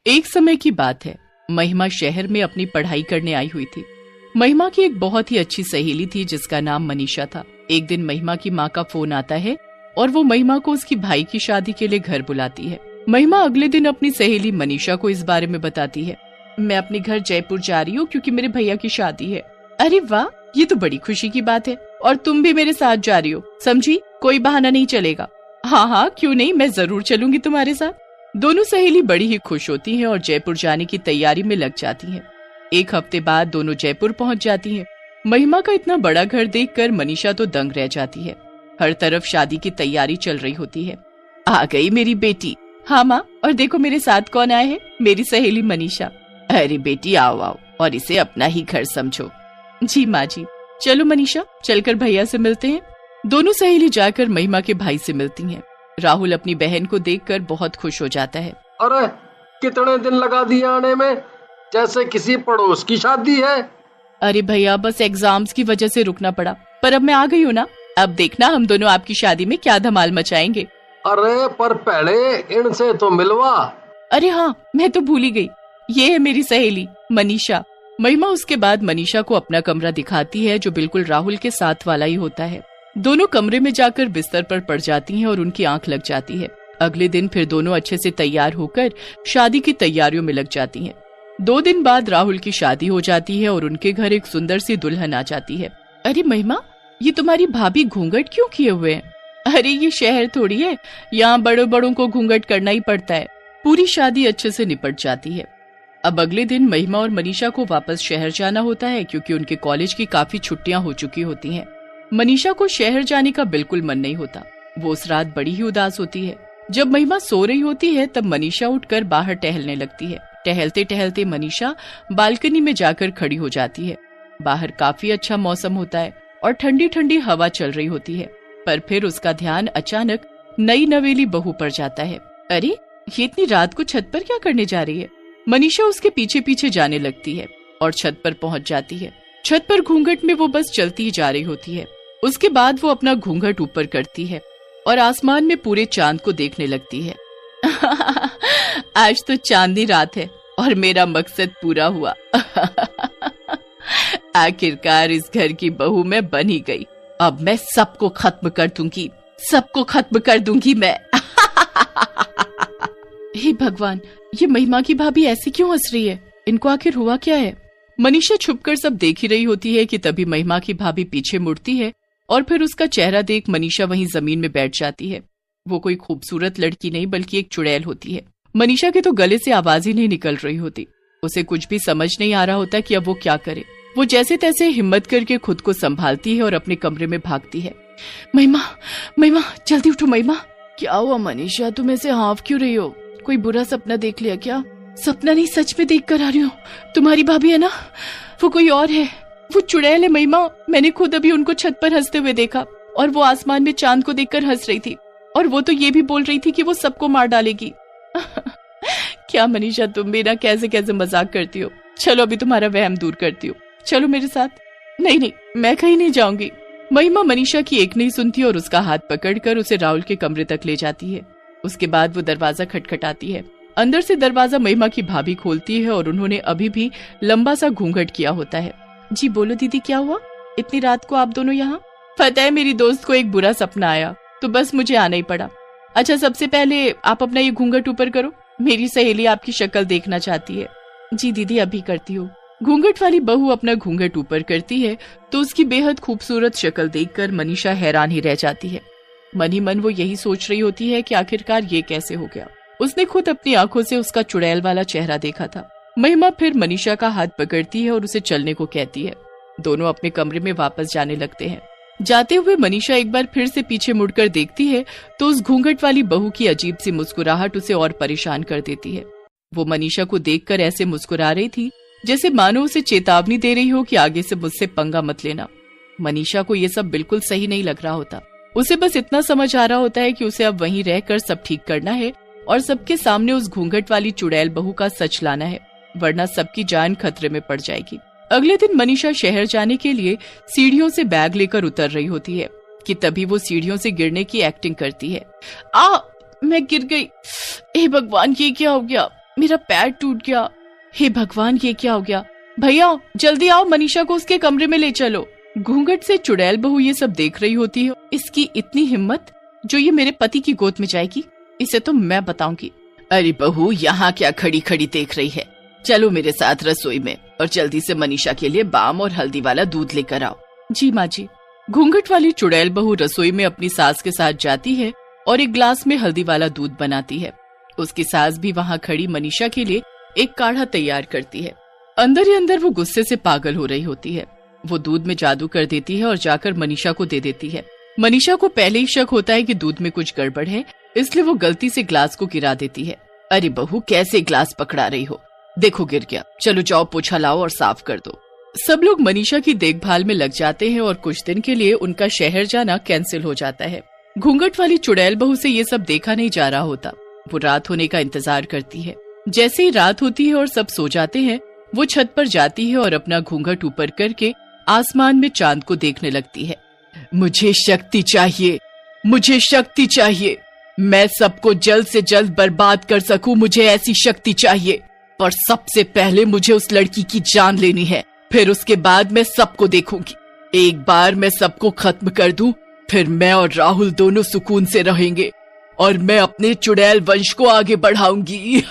एक समय की बात है, महिमा शहर में अपनी पढ़ाई करने आई हुई थी। महिमा की एक बहुत ही अच्छी सहेली थी जिसका नाम मनीषा था। एक दिन महिमा की माँ का फोन आता है और वो महिमा को उसकी भाई की शादी के लिए घर बुलाती है। महिमा अगले दिन अपनी सहेली मनीषा को इस बारे में बताती है। मैं अपने घर जयपुर जा रही हूँ क्योंकि मेरे भैया की शादी है। अरे वाह, ये तो बड़ी खुशी की बात है। और तुम भी मेरे साथ जा रही हो, समझी? कोई बहाना नहीं चलेगा। हाँ हाँ, क्यों नहीं, मैं जरूर चलूंगी तुम्हारे साथ। दोनों सहेली बड़ी ही खुश होती हैं और जयपुर जाने की तैयारी में लग जाती हैं। एक हफ्ते बाद दोनों जयपुर पहुंच जाती हैं। महिमा का इतना बड़ा घर देखकर मनीषा तो दंग रह जाती है। हर तरफ शादी की तैयारी चल रही होती है। आ गई मेरी बेटी। हाँ माँ, और देखो मेरे साथ कौन आए हैं, मेरी सहेली मनीषा। अरे बेटी आओ आओ, और इसे अपना ही घर समझो। जी माँ जी। चलो मनीषा, चलकर भैया से मिलते हैं। दोनों सहेली जाकर महिमा के भाई से मिलती हैं। राहुल अपनी बहन को देखकर बहुत खुश हो जाता है। अरे कितने दिन लगा दिए आने में, जैसे किसी पड़ोस की शादी है। अरे भैया, बस एग्जाम्स की वजह से रुकना पड़ा, पर अब मैं आ गई हूँ ना। अब देखना हम दोनों आपकी शादी में क्या धमाल मचाएंगे। अरे पर पहले इनसे तो मिलवा। अरे हाँ, मैं तो भूल ही गई। ये है मेरी सहेली मनीषा। महिमा उसके बाद मनीषा को अपना कमरा दिखाती है जो बिल्कुल राहुल के साथ वाला ही होता है। दोनों कमरे में जाकर बिस्तर पर पड़ जाती हैं और उनकी आंख लग जाती है। अगले दिन फिर दोनों अच्छे से तैयार होकर शादी की तैयारियों में लग जाती हैं। 2 दिन बाद राहुल की शादी हो जाती है और उनके घर एक सुंदर सी दुल्हन आ जाती है। अरे महिमा, ये तुम्हारी भाभी घूंघट क्यों किए हुए हैं? अरे ये शहर थोड़ी है, यहाँ बड़ों बड़ों को घूंघट करना ही पड़ता है। पूरी शादी अच्छे से निपट जाती है। अब अगले दिन महिमा और मनीषा को वापस शहर जाना होता है क्योंकि उनके कॉलेज की काफी छुट्टियां हो चुकी होती हैं। मनीषा को शहर जाने का बिल्कुल मन नहीं होता। वो उस रात बड़ी ही उदास होती है। जब महिमा सो रही होती है तब मनीषा उठकर बाहर टहलने लगती है। टहलते टहलते मनीषा बालकनी में जाकर खड़ी हो जाती है। बाहर काफी अच्छा मौसम होता है और ठंडी ठंडी हवा चल रही होती है, पर फिर उसका ध्यान अचानक नई नवेली बहू पर जाता है। अरे ये इतनी रात को छत पर क्या करने जा रही है? मनीषा उसके पीछे पीछे जाने लगती है और छत पर पहुंच जाती है। छत पर घूंघट में वो बस चलती ही जा रही होती है। उसके बाद वो अपना घूंघट ऊपर करती है और आसमान में पूरे चांद को देखने लगती है। आज तो चांदनी रात है और मेरा मकसद पूरा हुआ। आखिरकार इस घर की बहू मैं बन ही गई। अब मैं सबको खत्म कर दूंगी, सबको खत्म कर दूंगी मैं। हे भगवान, ये महिमा की भाभी ऐसी क्यों हंस रही है? इनको आखिर हुआ क्या है? मनीषा छुपकर सब देख ही रही होती है कि तभी महिमा की भाभी पीछे मुड़ती है और फिर उसका चेहरा देख मनीषा वहीं जमीन में बैठ जाती है। वो कोई खूबसूरत लड़की नहीं बल्कि एक चुड़ैल होती है। मनीषा के तो गले से आवाज ही नहीं निकल रही होती। उसे कुछ भी समझ नहीं आ रहा होता कि अब वो क्या करे। वो जैसे तैसे हिम्मत करके खुद को संभालती है और अपने कमरे में भागती है। महिमा, महिमा, जल्दी उठो महिमा। क्या हुआ मनीषा, तुम ऐसे हाँफ क्यों रही हो? कोई बुरा सपना देख लिया क्या? सपना नहीं, सच में देख कर आ रही हूँ। तुम्हारी भाभी है ना, वो कोई और है। वो चुड़ैल है महिमा। मैंने खुद अभी उनको छत पर हंसते हुए देखा और वो आसमान में चांद को देखकर हंस रही थी और वो तो ये भी बोल रही थी कि वो सबको मार डालेगी। क्या मनीषा, तुम भी ना कैसे कैसे मजाक करती हो। चलो अभी तुम्हारा वहम दूर करती हो, चलो मेरे साथ। नहीं नहीं, मैं कहीं नहीं जाऊंगी। महिमा मनीषा की एक नहीं सुनती और उसका हाथ पकड़कर उसे राहुल के कमरे तक ले जाती है। उसके बाद वो दरवाजा खटखटाती है। अंदर से दरवाजा महिमा की भाभी खोलती है और उन्होंने अभी भी लंबा सा घूंघट किया होता है। जी बोलो दीदी, क्या हुआ? इतनी रात को आप दोनों यहाँ? पता है, मेरी दोस्त को एक बुरा सपना आया तो बस मुझे आना ही पड़ा। अच्छा, सबसे पहले आप अपना ये घूंघट ऊपर करो, मेरी सहेली आपकी शक्ल देखना चाहती है। जी दीदी, अभी करती हूँ। घूंघट वाली बहू अपना घूंघट ऊपर करती है तो उसकी बेहद खूबसूरत शक्ल देखकर मनीषा हैरान ही रह जाती है। मन ही मन वो यही सोच रही होती है कि आखिरकार ये कैसे हो गया। उसने खुद अपनी आंखों से उसका चुड़ैल वाला चेहरा देखा था। महिमा फिर मनीषा का हाथ पकड़ती है और उसे चलने को कहती है। दोनों अपने कमरे में वापस जाने लगते हैं। जाते हुए मनीषा एक बार फिर से पीछे मुड़कर देखती है तो उस घूंघट वाली बहू की अजीब सी मुस्कुराहट उसे और परेशान कर देती है। वो मनीषा को देखकर ऐसे मुस्कुरा रही थी जैसे मानो उसे चेतावनी दे रही हो कि आगे से मुझसे पंगा मत लेना। मनीषा को ये सब बिल्कुल सही नहीं लग रहा होता। उसे बस इतना समझ आ रहा होता है कि उसे अब वहीं रहकर सब ठीक करना है और सबके सामने उस घूंघट वाली चुड़ैल बहू का सच लाना है, वरना सबकी जान खतरे में पड़ जाएगी। अगले दिन मनीषा शहर जाने के लिए सीढ़ियों से बैग लेकर उतर रही होती है कि तभी वो सीढ़ियों से गिरने की एक्टिंग करती है। मैं गिर गई। हे भगवान, ये क्या हो गया? मेरा पैर टूट गया। हे भगवान, ये क्या हो गया? भैया जल्दी आओ, मनीषा को उसके कमरे में ले चलो। घूंघट से चुड़ैल बहू ये सब देख रही होती है। इसकी इतनी हिम्मत जो ये मेरे पति की गोद में जाएगी, इसे तो मैं बताऊंगी। अरे बहू, यहाँ क्या खड़ी खड़ी देख रही है? चलो मेरे साथ रसोई में और जल्दी से मनीषा के लिए बाम और हल्दी वाला दूध लेकर आओ। जी माँ जी। घूंघट वाली चुड़ैल बहू रसोई में अपनी सास के साथ जाती है और एक ग्लास में हल्दी वाला दूध बनाती है। उसकी सास भी वहाँ खड़ी मनीषा के लिए एक काढ़ा तैयार करती है। अंदर ही अंदर वो गुस्से से पागल हो रही होती है। वो दूध में जादू कर देती है और जाकर मनीषा को दे देती है। मनीषा को पहले ही शक होता है कि दूध में कुछ गड़बड़ है, इसलिए वो गलती से ग्लास को गिरा देती है। अरे बहू, कैसे ग्लास पकड़ा रही हो? देखो गिर गया। चलो जाओ, पोछा लाओ और साफ कर दो। सब लोग मनीषा की देखभाल में लग जाते हैं और कुछ दिन के लिए उनका शहर जाना कैंसिल हो जाता है। घूंघट वाली चुड़ैल बहू से ये सब देखा नहीं जा रहा होता। वो रात होने का इंतजार करती है। जैसे ही रात होती है और सब सो जाते हैं, वो छत पर जाती है और अपना घूंघट ऊपर करके आसमान में चांद को देखने लगती है। मुझे शक्ति चाहिए, मुझे शक्ति चाहिए। मैं सबको जल्द से जल्द बर्बाद कर सकूं, मुझे ऐसी शक्ति चाहिए। पर सबसे पहले मुझे उस लड़की की जान लेनी है, फिर उसके बाद मैं सबको देखूंगी। एक बार मैं सबको खत्म कर दूं, फिर मैं और राहुल दोनों सुकून से रहेंगे और मैं अपने चुड़ैल वंश को आगे बढ़ाऊंगी।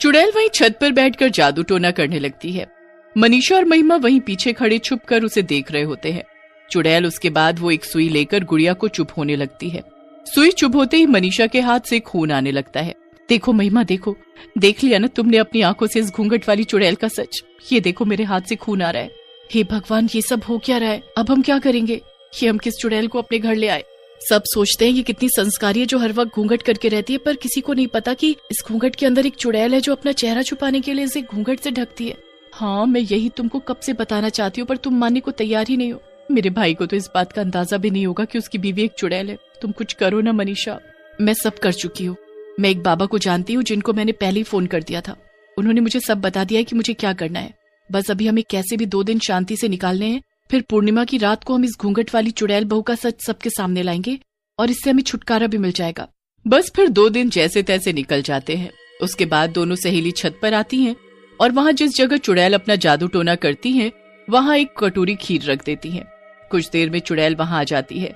चुड़ैल वहीं छत पर बैठकर जादू टोना करने लगती है। मनीषा और महिमा वहीं पीछे खड़े छुपकर उसे देख रहे होते हैं। चुड़ैल उसके बाद वो एक सुई लेकर गुड़िया को चुप होने लगती है। सुई चुप होते ही मनीषा के हाथ से खून आने लगता है। देखो महिमा, देखो, देख लिया ना तुमने अपनी आंखों से इस घूंघट वाली चुड़ैल का सच? ये देखो मेरे हाथ से खून आ रहा है। हे भगवान, ये सब हो क्या रहा है? अब हम क्या करेंगे? ये हम किस चुड़ैल को अपने घर ले आए? सब सोचते हैं ये कितनी संस्कारी है जो हर वक्त घूंघट करके रहती है, पर किसी को नहीं पता कि इस घूंघट के अंदर एक चुड़ैल है जो अपना चेहरा छुपाने के लिए इसे घूंघट से ढकती है। हाँ, मैं यही तुमको कब से बताना चाहती हूँ, पर तुम मानने को तैयार ही नहीं हो। मेरे भाई को तो इस बात का अंदाजा भी नहीं होगा कि उसकी बीवी एक चुड़ैल है। तुम कुछ करो ना मनीषा। मैं सब कर चुकी हूँ। मैं एक बाबा को जानती हूँ जिनको मैंने पहले ही फोन कर दिया था। उन्होंने मुझे सब बता दिया है कि मुझे क्या करना है। बस अभी हमें कैसे भी 2 दिन शांति से निकालने हैं, फिर पूर्णिमा की रात को हम इस घूंघट वाली चुड़ैल बहू का सच सबके सामने लाएंगे और इससे हमें छुटकारा भी मिल जाएगा। बस फिर 2 दिन जैसे तैसे निकल जाते हैं। उसके बाद दोनों सहेली छत पर आती हैं और वहाँ जिस जगह चुड़ैल अपना जादू टोना करती है, वहाँ एक कटोरी खीर रख देती है। कुछ देर में चुड़ैल वहाँ आ जाती है।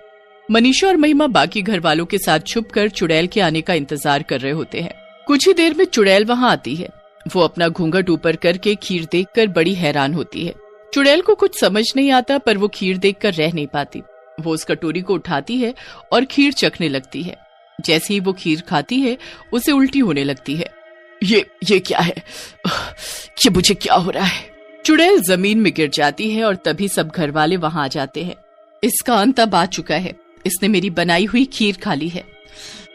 मनीषा और महिमा बाकी घर वालों के साथ छुपकर चुड़ैल के आने का इंतजार कर रहे होते हैं। कुछ ही देर में चुड़ैल वहाँ आती है। वो अपना घूंघट ऊपर करके खीर देखकर बड़ी हैरान होती है। चुड़ैल को कुछ समझ नहीं आता, पर वो खीर देखकर रह नहीं पाती। वो उस कटोरी को उठाती है और खीर चखने लगती है। जैसे ही वो खीर खाती है, उसे उल्टी होने लगती है। ये क्या है? ये मुझे क्या हो रहा है? चुड़ैल जमीन में गिर जाती है और तभी सब घर वाले वहाँ आ जाते हैं। इसका अंत अब आ चुका है। इसने मेरी बनाई हुई खीर खा ली है।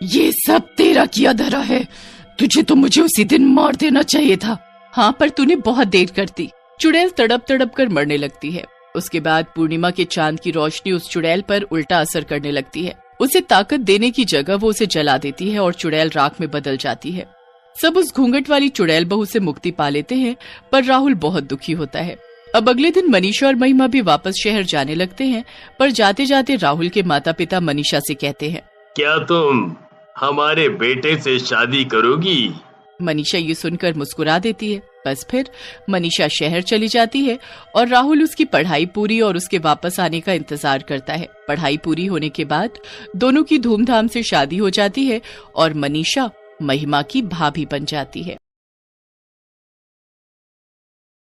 ये सब तेरा किया धरा है। तुझे तो मुझे उसी दिन मार देना चाहिए था। हाँ, पर तूने बहुत देर कर दी। चुड़ैल तड़प तड़प कर मरने लगती है। उसके बाद पूर्णिमा के चांद की रोशनी उस चुड़ैल पर उल्टा असर करने लगती है। उसे ताकत देने की जगह वो उसे जला देती है और चुड़ैल राख में बदल जाती है। सब उस घूंघट वाली चुड़ैल बहू से मुक्ति पा लेते हैं, पर राहुल बहुत दुखी होता है। अब अगले दिन मनीषा और महिमा भी वापस शहर जाने लगते हैं, पर जाते जाते राहुल के माता पिता मनीषा से कहते हैं, क्या तुम हमारे बेटे से शादी करोगी? मनीषा ये सुनकर मुस्कुरा देती है। बस फिर मनीषा शहर चली जाती है और राहुल उसकी पढ़ाई पूरी और उसके वापस आने का इंतजार करता है। पढ़ाई पूरी होने के बाद दोनों की धूमधाम से शादी हो जाती है और मनीषा महिमा की भाभी बन जाती है।